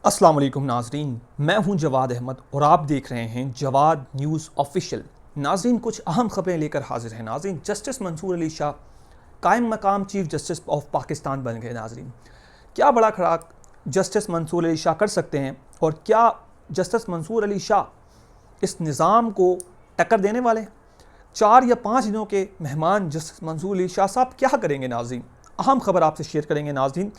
अस्सलाम वालेकुम नाजरीन, मैं हूं जवाद अहमद और आप देख रहे हैं जवाद न्यूज़ ऑफिशियल। नाजरीन, कुछ अहम खबरें लेकर हाजिर हैं। नाजरीन, जस्टिस मंसूर अली शाह कायम मकाम चीफ जस्टिस ऑफ पाकिस्तान बन गए। नाजरीन, क्या बड़ा खड़ाक जस्टिस मंसूर अली शाह कर सकते हैं और क्या जस्टिस मंसूर अली शाह इस निज़ाम को टक्कर देने वाले हैं? 4 या 5 दिनों के मेहमान जस्टिस मंसूर अली शाह साहब क्या करेंगे? नाजरीन, अहम खबर आपसे शेयर करेंगे। नाजरीन,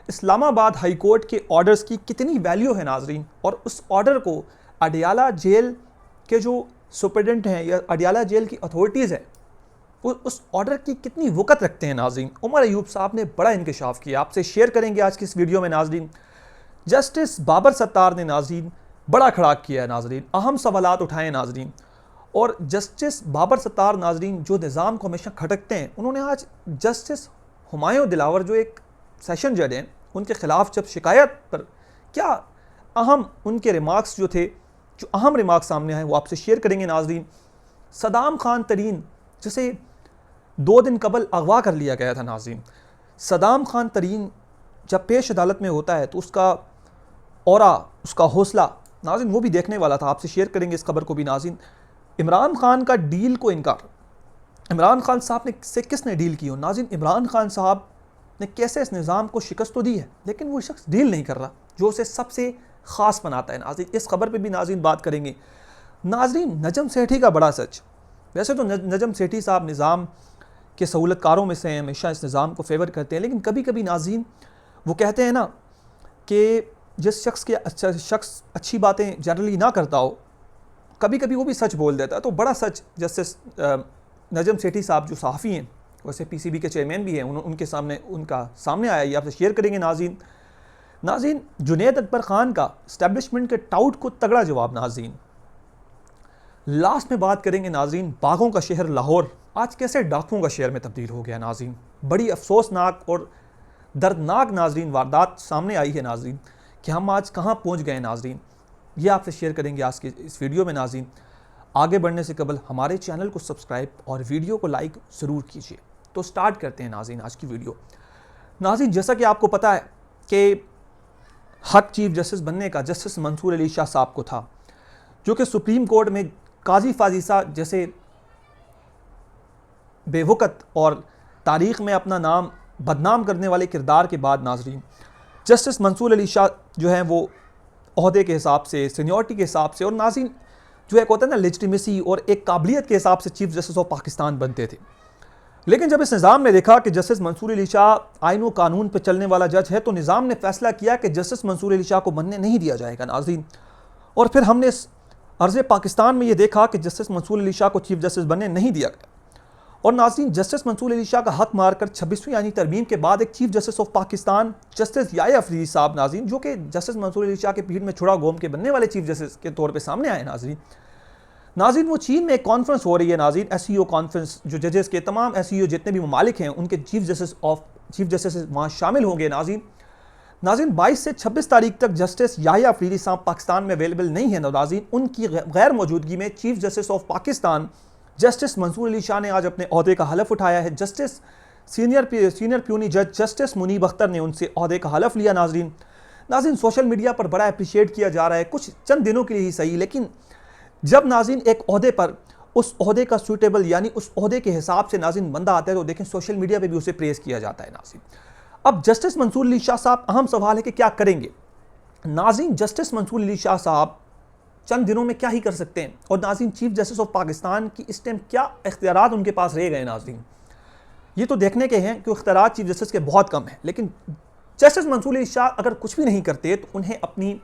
इस्लामाबाद हाई कोर्ट के ऑर्डर्स की कितनी वैल्यू है नाजरीन, और उस ऑर्डर को अडियाला जेल के जो सुपरिटेंडेंट हैं या अडियाला जेल की अथॉरिटीज़ हैं उस ऑर्डर की कितनी वक़्त रखते हैं? नाजरीन, उमर अयूब साहब ने बड़ा इंकशाफ किया, आपसे शेयर करेंगे आज की इस वीडियो में। नाजरीन, जस्टिस बाबर सत्तार ने नाजरीन बड़ा खड़ाक किया है। नाजरीन, अहम सवालात उठाए नाजरीन, और जस्टिस बाबर सत्तार नाजरीन जो निज़ाम को हमेशा खटकते हैं, उन्होंने आज जस्टिस हुमायूं दिलावर जो एक सेशन जज हैं उनके ख़िलाफ़ जब शिकायत पर क्या अहम उनके रिमार्क्स जो थे, जो अहम रिमार्क्स सामने आए वो आपसे शेयर करेंगे। नाजरीन, सदाम खान तरीन जिसे 2 दिन कबल अगवा कर लिया गया था। नाजरीन, सदाम खान तरीन जब पेश अदालत में होता है तो उसका औरा, उसका हौसला नाजरीन वो भी देखने वाला था, आपसे शेयर करेंगे इस खबर को भी। नाजरीन, इमरान खान का डील को इनकार, इमरान खान साहब ने से किसने डील की हो? नाज़रीन, इमरान खान साहब ने कैसे इस निज़ाम को शिकस्त तो दी है, लेकिन वो शख्स डील नहीं कर रहा जो उसे सबसे ख़ास बनाता है। नाज़रीन, इस खबर पे भी नाज़रीन बात करेंगे। नाज़रीन, नजम सेठी का बड़ा सच। वैसे तो नजम सेठी साहब निज़ाम के सहूलतकारों में से हैं, हमेशा इस निज़ाम को फेवर करते हैं, लेकिन कभी कभी नाज़रीन वो कहते हैं ना कि जिस शख्स अच्छी बातें जनरली ना करता हो, कभी कभी वो भी सच बोल देता है। तो बड़ा सच जस्टिस नजम सेठी साहब जो सहाफ़ी हैं, वैसे पीसीबी के चेयरमैन भी हैं, उनके सामने आया, ये आपसे शेयर करेंगे। नाज़रीन, जुनैद अकबर ख़ान का इस्टेब्लिशमेंट के टाउट को तगड़ा जवाब। नाज़रीन, लास्ट में बात करेंगे। नाज़रीन, बागों का शहर लाहौर आज कैसे डाकुओं का शहर में तब्दील हो गया। नाज़रीन, बड़ी अफसोसनाक और दर्दनाक नाज़रीन वारदात सामने आई है। नाज़रीन, कि हम आज कहाँ पहुँच गए। नाज़रीन, ये आपसे शेयर करेंगे आज की इस वीडियो में। नाज़रीन, आगे बढ़ने से कबल हमारे चैनल को सब्सक्राइब और वीडियो को लाइक ज़रूर कीजिए। तो स्टार्ट करते हैं नाज़रीन आज की वीडियो। नाज़रीन, जैसा कि आपको पता है कि हक चीफ जस्टिस बनने का जस्टिस मंसूर अली शाह साहब को था, जो कि सुप्रीम कोर्ट में काजी फाजीसा जैसे बेवकत और तारीख़ में अपना नाम बदनाम करने वाले किरदार के बाद नाज़रीन जस्टिस मंसूर अली शाह जो हैं वो ओहदे के हिसाब से, सीनियरिटी के हिसाब से, और नाज़रीन जो एक होता है ना लेजिटिमेसी और एक काबिलियत के हिसाब से चीफ जस्टिस ऑफ पाकिस्तान बनते थे। लेकिन जब इस निज़ाम ने देखा कि जस्टिस मंसूर अली शाह आइन व कानून पर चलने वाला जज है, तो निज़ाम ने फैसला किया कि जस्टिस मंसूर अली शाह को बनने नहीं दिया जाएगा। नाज़रीन, और फिर हमने इस अर्ज़ पाकिस्तान में ये देखा कि जस्टिस मंसूर अली शाह को चीफ जस्टिस बनने नहीं दिया गया। और नाज़रीन, जस्टिस मंसूर अली शाह का हक मारकर 26वीं आईनी तरमीम के बाद एक chief justice of Pakistan justice Yahya Afridi साहब नाज़रीन, जो कि जस्टिस मंसूर अली शाह के पीठ में छुड़ा गोम के बनने वाले चीफ जस्टिस के तौर पर सामने आए। नाज़रीन, वो चीन में एक कॉन्फ्रेंस हो रही है। नाज़रीन, SCO कॉन्फ्रेंस, जो जजेस के तमाम SCO जितने भी ममालिक हैं उनके चीफ जस्टिस वहाँ शामिल होंगे। नाज़रीन, 22 से 26 तारीख तक जस्टिस याह्या अफरीदी साहब पाकिस्तान में अवेलेबल नहीं है। नाज़रीन, उनकी गैर मौजूदगी में chief justice of Pakistan justice Mansoor Ali Shah ने आज अपने ओहदे का हलफ उठाया है। जस्टिस सीनियर प्यूनी जज जस्टिस मुनीब अख्तर ने उनसे ओहदे का हलफ लिया। नाज़रीन, सोशल मीडिया पर बड़ा अप्रिशिएट किया जा रहा है, कुछ चंद दिनों के लिए ही सही, लेकिन जब नाज़रीन एक ओहदे पर उस ओहदे का सूटेबल यानी उस ओहदे के हिसाब से नाज़रीन बंदा आता है तो देखें सोशल मीडिया पे भी उसे प्रेस किया जाता है। नाज़रीन, अब जस्टिस मंसूर अली शाह साहब, अहम सवाल है कि क्या करेंगे। नाज़रीन, जस्टिस मंसूर अली शाह साहब चंद दिनों में क्या ही कर सकते हैं, और नाज़रीन चीफ जस्टिस ऑफ पाकिस्तान की इस टाइम क्या इख्तियारात उनके पास रह गए। नाज़रीन, ये तो देखने के हैं कि इख्तियारात चीफ जस्टिस के बहुत कम हैं, लेकिन जस्टिस मंसूर अली शाह अगर कुछ भी नहीं करते तो उन्हें अपनी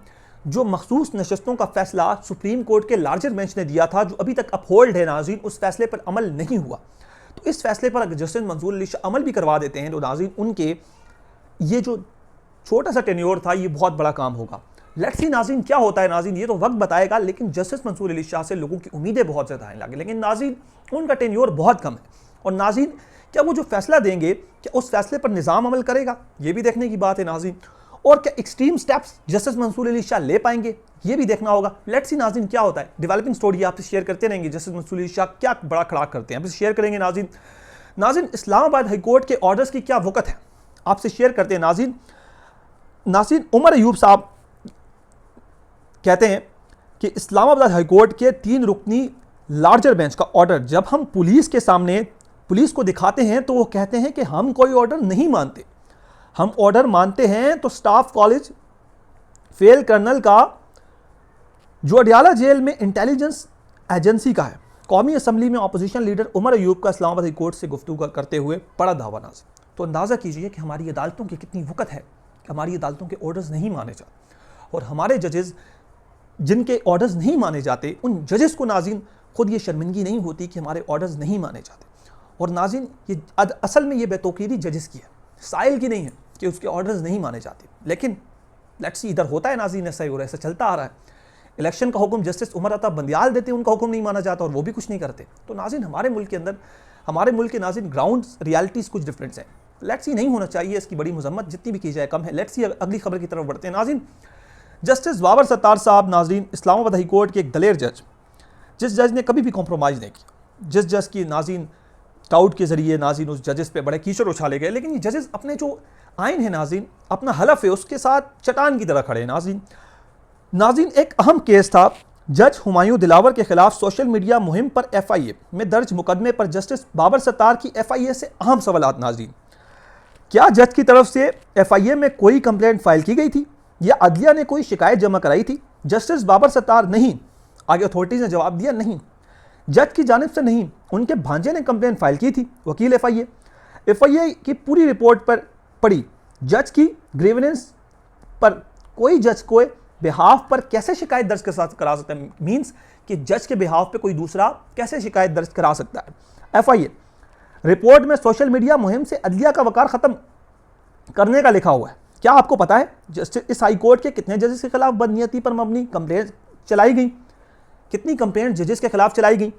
जो मखसूस नशस्तों का फैसला सुप्रीम कोर्ट के लार्जर बेंच ने दिया था, जो अभी तक अपहोल्ड है, नाज़रीन उस फैसले पर अमल नहीं हुआ। तो इस फैसले पर अगर जस्टिस मंसूर अली शाह अमल भी करवा देते हैं तो नाज़रीन उनके ये जो छोटा सा टेन्योर था ये बहुत बड़ा काम होगा। लेट्स सी नाज़रीन क्या होता है। नाज़रीन, ये तो वक्त बताएगा, लेकिन जस्टिस मंसूर अली शाह से लोगों की उम्मीदें बहुत ज़्यादा आने लगी, लेकिन नाज़रीन उनका टेन्योर बहुत कम है। और नाज़रीन, क्या वो जो फैसला देंगे क्या उस फैसले पर निज़ाम अमल करेगा, ये भी देखने की बात है। नाज़रीन, और क्या extreme steps justice Mansoor Ali Shah ले पाएंगे, ये भी देखना होगा। लेट्स सी नाज़रीन क्या होता है। डेवलपिंग स्टोरी आपसे शेयर करते रहेंगे, जस्टिस मंसूर अली शाह क्या बड़ा खड़ाक करते हैं आपसे शेयर करेंगे। नाज़रीन, इस्लामाबाद हाई कोर्ट के ऑर्डर्स की क्या वक़्त है, आपसे शेयर करते हैं। नाज़रीन, उमर अयूब साहब कहते हैं कि इस्लामाबाद हाईकोर्ट के 3 रुकनी लार्जर बेंच का ऑर्डर जब हम पुलिस के सामने पुलिस को दिखाते हैं तो वो कहते हैं कि हम कोई ऑर्डर नहीं मानते, हम ऑर्डर मानते हैं तो स्टाफ कॉलेज फेल कर्नल का जो अडियाला जेल में इंटेलिजेंस एजेंसी का है। कौमी असम्बली में अपोजिशन लीडर उमर अयूब का इस्लामाबाद हाई कोर्ट से गुफ्तगू करते हुए बड़ा दावा नाज़। तो अंदाज़ा कीजिए कि हमारी अदालतों की कितनी वक़्त है, हमारी अदालतों के ऑर्डर्स नहीं माने जाते और हमारे जजेस जिनके ऑर्डर्स नहीं माने जाते उन जजेस को नाज़रीन खुद ये शर्मिंदगी नहीं होती कि हमारे ऑर्डर्स नहीं माने जाते। और नाज़रीन ये असल में ये बेतौकीरी जजेस की है, साइल की नहीं है कि उसके ऑर्डर्स नहीं माने जाते। लेकिन लेट्स सी इधर होता है नाज़रीन, ऐसा ही हो रहा है, ऐसा चलता आ रहा है। इलेक्शन का हुक्म जस्टिस उमर अता बंदियाल देते हैं, उनका हुक्म नहीं माना जाता और वो भी कुछ नहीं करते। तो नाज़रीन हमारे मुल्क के अंदर, हमारे मुल्क के नाज़रीन ग्राउंड रियलिटीज़ कुछ डिफरेंस हैं। लेट्स सी नहीं होना चाहिए, इसकी बड़ी मजम्मत जितनी भी की जाए कम है। लेट्स सी अगली खबर की तरफ बढ़ते हैं नाज़रीन। जस्टिस बाबर सत्तार साहब नाज़रीन इस्लामाबाद हाई कोर्ट के एक दलेर जज, जिस जज ने कभी भी कॉम्प्रोमाइज़ नहीं किया, जिस जज की नाज़रीन टाउट के ज़रिए नाज़रीन उस जजेस पे बड़े कीचड़ उछाले गए, लेकिन ये जजेस अपने जो आइन है नाज़रीन, अपना हलफ है उसके साथ चट्टान की तरह खड़े हैं। नाज़रीन एक अहम केस था जज हुमायूं दिलावर के खिलाफ सोशल मीडिया मुहिम पर FIA में दर्ज मुकदमे पर जस्टिस बाबर सत्तार की FIA से अहम सवालात नाज़रीन। क्या जज की तरफ से FIA में कोई कंप्लेंट फाइल की गई थी या अदलिया ने कोई शिकायत जमा कराई थी? जस्टिस बाबर सत्तार नहीं, आगे अथॉरिटीज़ ने जवाब दिया नहीं, जज की जानिब से नहीं, उनके भांजे ने कंप्लेंट फाइल की थी। वकील FIA की पूरी रिपोर्ट पर पढ़ी, जज की ग्रीवेंस पर कोई जज को बिहाफ पर कैसे शिकायत दर्ज करा सकता है, मींस कि जज के बिहाफ पे कोई दूसरा कैसे शिकायत दर्ज करा सकता है। FIA रिपोर्ट में सोशल मीडिया मुहिम से अदलिया का वकार ख़त्म करने का लिखा हुआ है। क्या आपको पता है जस्टिस इस हाई कोर्ट के कितने जजेस के खिलाफ बदनीयती पर मबनी कंप्लेंट चलाई गई? कितनी कंप्लेंट जजेस के खिलाफ चलाई गई?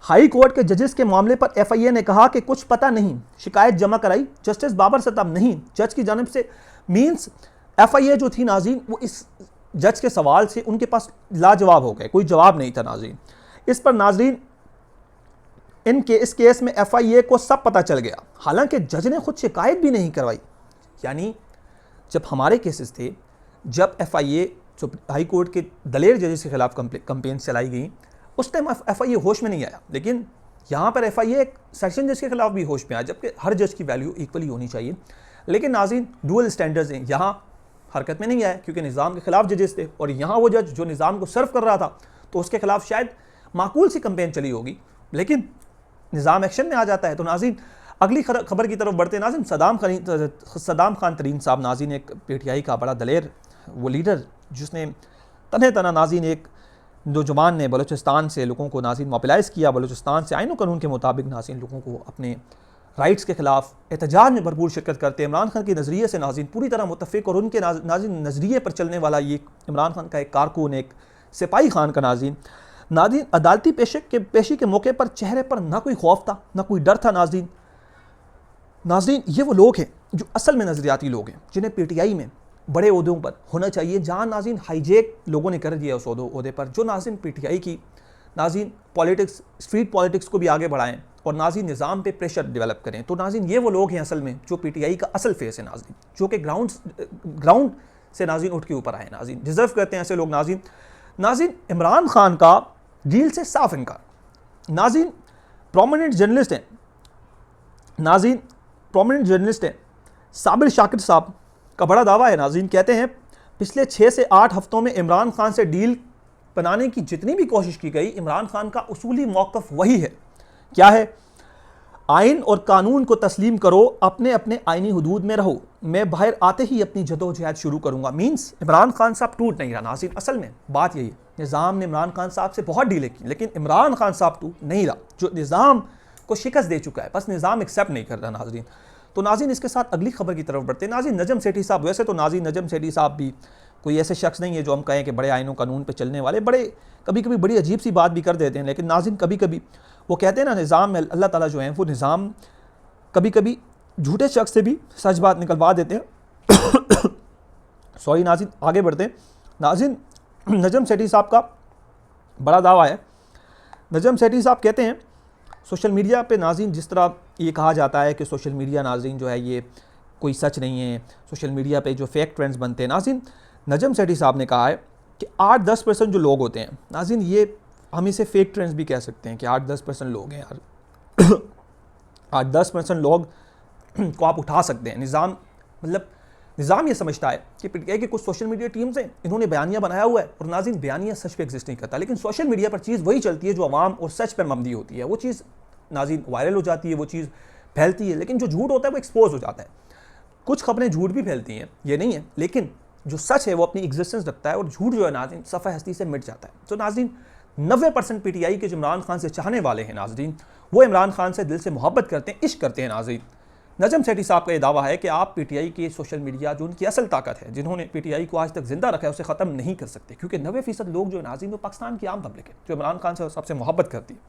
हाई कोर्ट के जजेस के मामले पर FIA ने कहा कि कुछ पता नहीं, शिकायत जमा कराई जस्टिस बाबर सत्तार नहीं, जज की जानिब से, मींस FIA जो थी नाज़रीन वो इस जज के सवाल से उनके पास लाजवाब हो गए, कोई जवाब नहीं था नाज़रीन। इस पर नाज़रीन इस केस में FIA को सब पता चल गया, हालांकि जज ने खुद शिकायत भी नहीं करवाई। यानी जब हमारे केसेस थे, जब FIA जो हाई कोर्ट के दलेर जजेस के खिलाफ कंप्लेन चलाई गई, उस टाइम FIA होश में नहीं आया, लेकिन यहाँ पर FIA एक सेक्शन जज के खिलाफ भी होश में आया, जबकि हर जज की वैल्यू इक्वली होनी चाहिए। लेकिन नाज़रीन डुअल स्टैंडर्ड्स हैं, यहाँ हरकत में नहीं आया क्योंकि निज़ाम के खिलाफ जजेस थे और यहाँ वो जज जो निज़ाम को सर्व कर रहा था तो उसके खिलाफ शायद माकूल सी कंपेन चली होगी, लेकिन निज़ाम एक्शन में आ जाता है। तो नाज़रीन अगली खबर की तरफ बढ़ते हैं नाज़रीन। सदाम खान तरीन साहब नाज़रीन एक PTI का बड़ा दलेर वो लीडर जिसने तना नाज़रीन एक नौजवान ने बलूचिस्तान से लोगों को नाज़रीन मोबिलाइज़ किया, बलूचिस्तान से आइन व कानून के मुताबिक नाज़रीन लोगों को अपने राइट्स के खिलाफ एहतजाज में भरपूर शिरकत करते। इमरान खान के नज़रिए से नाज़रीन पूरी तरह मुतफ़िक और उनके नाज़रीन नज़रिए पर चलने वाला ये इमरान खान का एक कारकुन, एक सिपाही खान का नाज़रीन अदालती पेशी के मौके पर चेहरे पर ना कोई खौफ था ना कोई डर था। नाज़रीन ये वो लोग हैं जो असल में नज़रियाती लोग हैं, जिन्हें PTI में बड़े ओहदों पर होना चाहिए, जहाँ नाज़रीन हाईजेक लोगों ने कर दिया उस ओहदे पर, जो नाज़रीन PTI की नाज़रीन पॉलिटिक्स, स्ट्रीट पॉलिटिक्स को भी आगे बढ़ाएं और नाज़रीन निज़ाम पे प्रेशर डेवलप करें। तो नाज़रीन ये वो लोग हैं असल में जो PTI का असल फेस है नाज़रीन, जो कि ग्राउंड से नाज़रीन उठ के ऊपर आए, नाज़रीन डिज़र्व करते हैं ऐसे लोग। नाज़रीन इमरान खान का डील से साफ इनकार। नाज़रीन प्रोमिनेंट जर्नलिस्ट हैं साबिर शाकिर साहब का बड़ा दावा है नाज़रीन, कहते हैं पिछले 6 से 8 हफ्तों में इमरान खान से डील बनाने की जितनी भी कोशिश की गई, इमरान खान का उसूली मौक़िफ़ वही है। क्या है? आइन और कानून को तस्लीम करो, अपने अपने आइनी हुदूद में रहो, मैं बाहर आते ही अपनी जदोजहद शुरू करूँगा। मीन्स इमरान खान साहब टूट नहीं रहा नाज़रीन। असल में बात यही है, निज़ाम ने इमरान खान साहब से बहुत डीलें की, लेकिन इमरान खान साहब टूट नहीं रहा, जो निज़ाम को शिकस्त दे चुका है, बस निज़ाम एक्सेप्ट नहीं कर रहा नाज़रीन। तो नाज़रीन इसके साथ अगली खबर की तरफ बढ़ते हैं। नाज़रीन नजम सेठी साहब, वैसे तो नाज़रीन नजम सेठी साहब भी कोई ऐसे शख्स नहीं है जो हम कहें कि बड़े आइनों कानून पे चलने वाले, बड़े कभी कभी बड़ी अजीब सी बात भी कर देते हैं, लेकिन नाज़रीन कभी कभी वो कहते हैं ना, निज़ाम में अल्लाह ताला जो है वो निज़ाम कभी कभी झूठे शख्स से भी सच बात निकलवा देते हैं। सॉरी नाज़रीन, आगे बढ़ते हैं। नाज़रीन नजम सेठी साहब का बड़ा दावा है। नजम सेठी साहब कहते हैं सोशल मीडिया पे नाज़रीन जिस तरह ये कहा जाता है कि सोशल मीडिया नाज़रीन जो है ये कोई सच नहीं है, सोशल मीडिया पे जो फेक ट्रेंड्स बनते हैं, नाज़रीन नजम सेठी साहब ने कहा है कि 8-10% जो लोग होते हैं नाज़रीन, ये हम इसे फेक ट्रेंड्स भी कह सकते हैं कि 8-10% लोग हैं यार 8-10% लोग को आप उठा सकते हैं। निज़ाम मतलब निज़ाम ये समझता है कि पीटीआई की कुछ सोशल मीडिया टीम्स हैं, इन्होंने बयानिया बनाया हुआ है, और नाज़रीन बयानिया सच पे एग्जिस्ट नहीं करता, लेकिन सोशल मीडिया पर चीज़ वही चलती है जो अवाम और सच पर मबनी होती है। वो चीज़ नाज़रीन वायरल हो जाती है, वो चीज़ फैलती है, लेकिन जो झूठ होता है वो एक्सपोज हो जाता है। कुछ खबरें झूठ भी फैलती हैं, ये नहीं है, लेकिन जो सच है वो अपनी एग्जिस्टेंस रखता है, और झूठ जो है नाज़रीन सफ़ा हस्ती से मिट जाता है। तो नाज़रीन 90% पीटीआई के जो इमरान खान से चाहने वाले हैं नाज़रीन, वो इमरान खान से दिल से मोहब्बत करते हैं, इश्क करते हैं। नाज़रीन नजम सेठी साहब का ये दावा है कि आप पीटीआई के सोशल मीडिया जो उनकी असल ताकत है, जिन्होंने पीटीआई को आज तक जिंदा रखा है, उसे ख़त्म नहीं कर सकते, क्योंकि 90% लोग जो नाज़रीन वो पाकिस्तान की आम पब्लिक है जो इमरान खान से सबसे मोहब्बत करती है।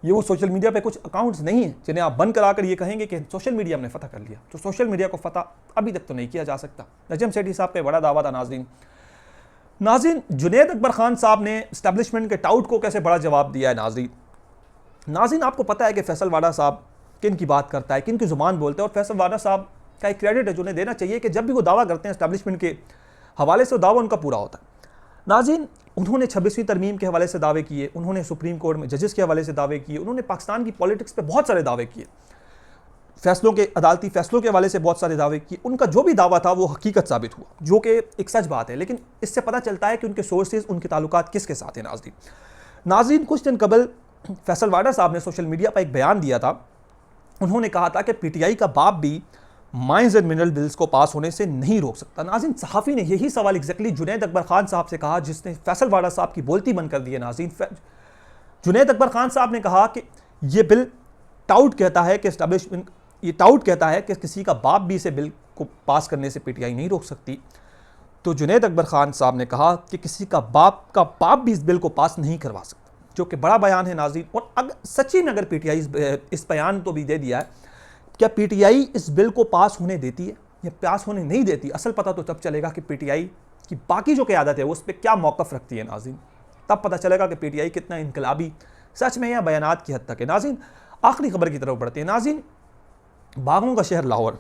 ये वो सोशल मीडिया पे कुछ अकाउंट्स नहीं है जिन्हें आप बंद कराकर ये कहेंगे कि सोशल मीडिया हमने फतह कर लिया। तो सोशल मीडिया को फतह अभी तक तो नहीं किया जा सकता। नजम सेठी साहब का बड़ा दावा था। नाज़रीन जुनैद अकबर खान साहब ने इस्टेब्लिशमेंट के टाउट को कैसे बड़ा जवाब दिया है। नाज़रीन आपको पता है कि फैसल वाडा साहब किन की बात करता है, किन की ज़ुबान बोलता है, और फैसल वाडा साहब का एक क्रेडिट है जो उन्हें देना चाहिए कि जब भी वो दावा करते हैं इस्टेब्लिशमेंट के हवाले से, दावा उनका पूरा होता है। नाज़रीन उन्होंने 26वीं तरमीम के हवाले से दावे किए, उन्होंने सुप्रीम कोर्ट में जजेस के हवाले से दावे किए, उन्होंने पाकिस्तान की पॉलिटिक्स पे बहुत सारे दावे किए, फैसलों के अदालती फैसलों के हवाले से बहुत सारे दावे किए। उनका जो भी दावा था वो हकीकत साबित हुआ, जो कि एक सच बात है, लेकिन इससे पता चलता है कि उनके सोर्सेज, उनके ताल्लुकात किसके साथ हैं। नाज़रीन कुछ दिन कबल फैसल वाडा साहब ने सोशल मीडिया पर एक बयान दिया था। उन्होंने कहा था कि पीटीआई का बाप भी माइंस एंड मिनरल बिल्स को पास होने से नहीं रोक सकता। नाज़रीन सहाफ़ी ने यही सवाल एग्जैक्टली जुनैद अकबर खान साहब से कहा, जिसने फैसल वाडा साहब की बोलती बंद कर दी है। नाज़रीन जुनैद अकबर खान साहब ने कहा कि ये बिल टाउट कहता है कि एस्टैब्लिशमेंट, ये टाउट कहता है कि किसी का बाप भी इसे बिल को पास करने से पीटीआई नहीं रोक सकती। तो जुनैद अकबर खान साहब ने कहा कि किसी का बाप भी इस बिल को पास नहीं करवा सकता, जो कि बड़ा बयान है। नाज़रीन और अगर सच्ची में अगर पीटीआई इस बयान तो भी दे दिया है, क्या पीटीआई इस बिल को पास होने देती है या पास होने नहीं देती, असल पता तो तब चलेगा कि पीटीआई की बाकी जो क़यादत है वो उस पर क्या मौक़िफ़ रखती है। नाज़रीन तब पता चलेगा कि पीटीआई कितना इनकलाबी सच में या बयानात की हद तक है। नाज़रीन आखिरी खबर की तरफ बढ़ते हैं। नाज़रीन बागों का शहर लाहौर,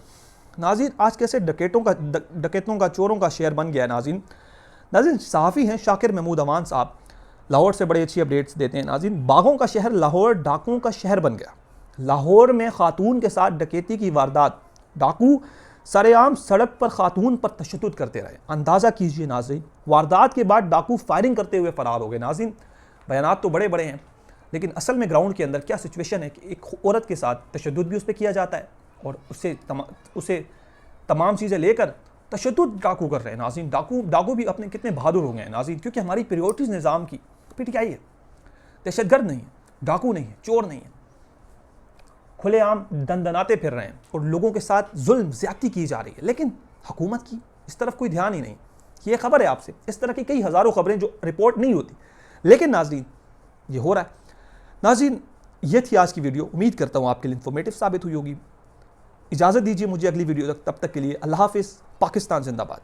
नाज़रीन आज कैसे डकैतों का चोरों का शहर बन गया है। नाज़रीन सहाफ़ी हैं शाकिर महमूद अमान साहब, लाहौर से बड़ी अच्छी अपडेट्स देते हैं। नाज़रीन बागों का शहर लाहौर डाकुओं का शहर बन गया। लाहौर में खातून के साथ डकैती की वारदात, डाकू सरेआम सड़क पर खातून पर तशद्दुद करते रहे। अंदाज़ा कीजिए नाज़रीन, वारदात के बाद डाकू फायरिंग करते हुए फ़रार हो गए। नाज़रीन बयानात तो बड़े बड़े हैं, लेकिन असल में ग्राउंड के अंदर क्या सिचुएशन है कि एक औरत के साथ तशद्दुद भी उस पर किया जाता है, और उसे तमाम चीज़ें लेकर तशद्दुद डाकू कर रहे हैं। नाज़रीन डाकू भी अपने कितने बहादुर हो गए हैं नाज़रीन, क्योंकि हमारी प्रायोरिटीज़ निज़ाम की पीटीआई है, दहशतगर्द नहीं है, डाकू नहीं है, चोर नहीं है, खुलेआम दंदनाते फिर रहे हैं और लोगों के साथ जुल्म ज़्यादती की जा रही है, लेकिन हुकूमत की इस तरफ कोई ध्यान ही नहीं। ये खबर है आपसे, इस तरह की कई हज़ारों खबरें जो रिपोर्ट नहीं होती, लेकिन नाज़रीन ये हो रहा है। नाज़रीन ये थी आज की वीडियो, उम्मीद करता हूँ आपके लिए इन्फॉर्मेटिव साबित हुई होगी। इजाज़त दीजिए मुझे अगली वीडियो तक, तब तक के लिए अल्लाह हाफ़िज़। पाकिस्तान जिंदाबाद।